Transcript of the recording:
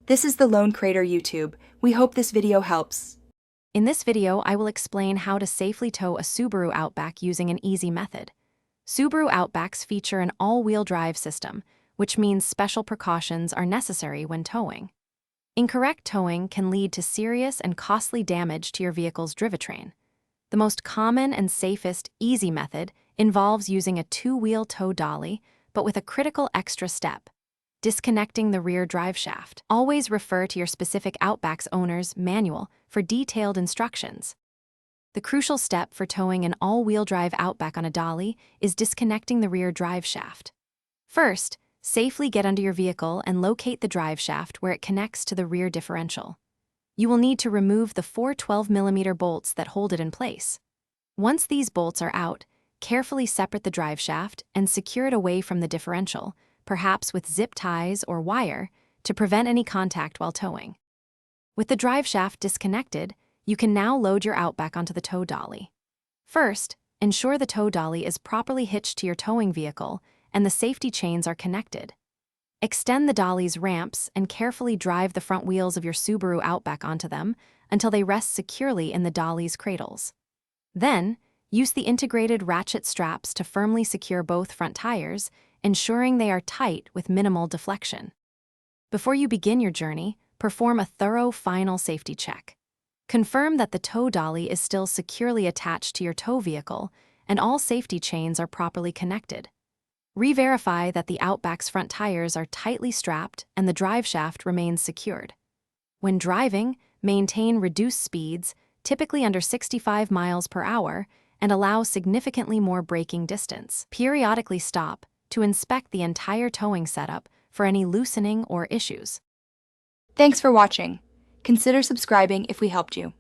This is the Lone Crater YouTube. We hope this video helps. In this video, I will explain how to safely tow a Subaru Outback using an easy method. Subaru Outbacks feature an all-wheel drive system, which means special precautions are necessary when towing. Incorrect towing can lead to serious and costly damage to your vehicle's drivetrain. The most common and safest, easy method involves using a two-wheel tow dolly, but with a critical extra step: disconnecting the rear drive shaft. Always refer to your specific Outback's owner's manual for detailed instructions. The crucial step for towing an all-wheel drive Outback on a dolly is disconnecting the rear drive shaft. First, safely get under your vehicle and locate the drive shaft where it connects to the rear differential. You will need to remove the four 12mm bolts that hold it in place. Once these bolts are out, carefully separate the drive shaft and secure it away from the differential, perhaps with zip ties or wire, to prevent any contact while towing. With the drive shaft disconnected, you can now load your Outback onto the tow dolly. First, ensure the tow dolly is properly hitched to your towing vehicle and the safety chains are connected. Extend the dolly's ramps and carefully drive the front wheels of your Subaru Outback onto them until they rest securely in the dolly's cradles. Then, use the integrated ratchet straps to firmly secure both front tires, ensuring they are tight with minimal deflection. Before you begin your journey, perform a thorough final safety check. Confirm that the tow dolly is still securely attached to your tow vehicle and all safety chains are properly connected. Re-verify that the Outback's front tires are tightly strapped and the drive shaft remains secured. When driving, maintain reduced speeds, typically under 65 miles per hour, and allow significantly more braking distance. Periodically stop to inspect the entire towing setup for any loosening or issues. Thanks for watching. Consider subscribing if we helped you.